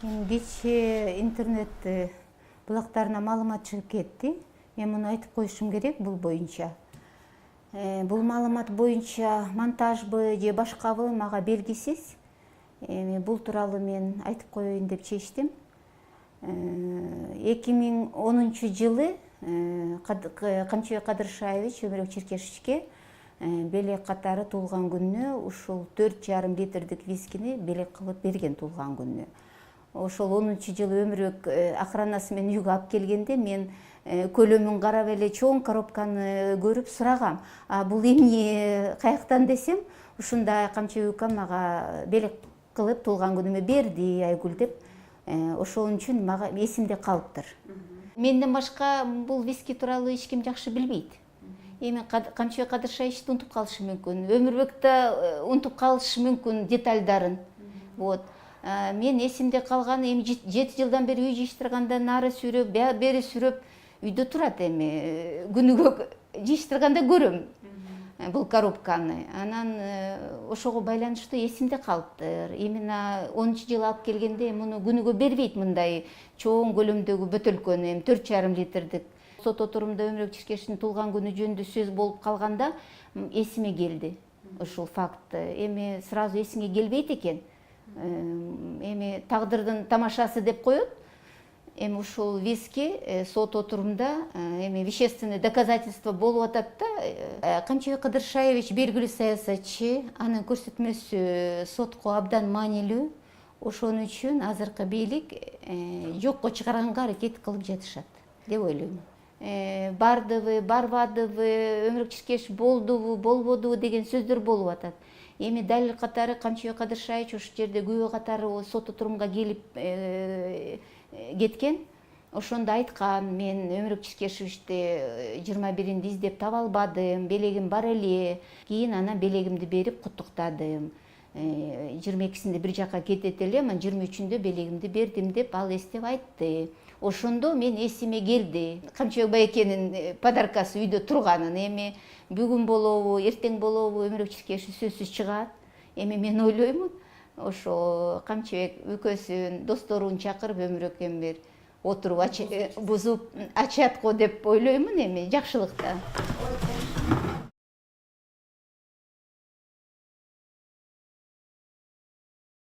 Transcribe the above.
Кечээ интернет булактарына маалымат чыгып кетти. Мен муну айтып коюшум керек бул боюнча. Бул маалымат боюнча монтажбы же башкабы мага белгисиз. Бул тууралуу мен айтып коеюн деп чечтим. 2010-жылы Камчыбек Кадыршаевич Өмүрбек Черкешевичке белек катары туулган күнүнө ушул 4,5 литрдик вискини белек кылып берген туулган күнүнө. Ошол 10-жылы Өмүрбек охранасы менен үйгө алып келгенде мен көлөмүн карап эле чоң коробканы көрүп сурагам. Бул эмне каяктан десем, ушундай Камчыбек укам мага белек кылып туулган күнүмө берди Айгүл деп. Ошол үчүн мага эсимде калыптыр. Менден башка бул виски тууралуу эч ким жакшы билбейт. Эми Камчыбек Кадыршаевичти унутуп калышы мүмкүн, Өмүрбекти унутуп калышы мүмкүн детальдарын. Мен эсимде калган эми 7 жылдан бери үй жыйыштыргандан нары сүрөп, бери сүрөп үйдө турат эми. Күнүгө жыйыштырганда көрөм бул коробканы. Анан ошого байланыштуу эсимде калыптыр. Именно 10-жылы алып келгенде муну күнүгө бербейт мындай чоң көлөмдөгү бөтөлкөнү, эми 4,5 литрдик. Сот отурумда Өмүрбек Черкешевичтин туулган күнү жөнүндө сөз болуп калганда эсиме келди ушул факт. Эми сразу эсиңе келбейт экен. Эми тагдырдын тамашасы деп коет. Эми ушул виски сот отурумда эми вещественный доказательство болуп атат да. Камчыбек Кадыршаевич белгилүү саясатчы, анын көрсөтмөсү сотко абдан маанилүү. Ошон үчүн азыркы бийлик жокко чыгарганга аракет кылып жатышат деп ойлойм. Бардыбы, барбадыбы, Өмүрбек Черкешев болдубу, болбодубу деген сөздөр болуп атат. Эми далил катары Камчыбек Кадыршаевич ошол жерде күбө катары сот отурумга келип кеткен. Ошондо айткан, мен Өмүрбек Черкешевичти 21-инди издеп таба албадым, белегим бар эле. Кийин анан белегимди берип куттуктадым. 22-синде бир жака кетет эле, мен 23-үндө белегимди бердим деп ал эстеп айтты. Ошондо мен эсиме келди. Камчыбек байекенин подаркасы үйдө турганын. Эми бүгүн болобу, эртең болобу Өмүрбек Черкешев сөзсүз чыгат. Эми мен ойлоймун, ошо Камчыбек экөөсүн досторун чакырып Өмүрбек эми отуруп бузуп ачат го деп ойлоймун, эми жакшылыкта.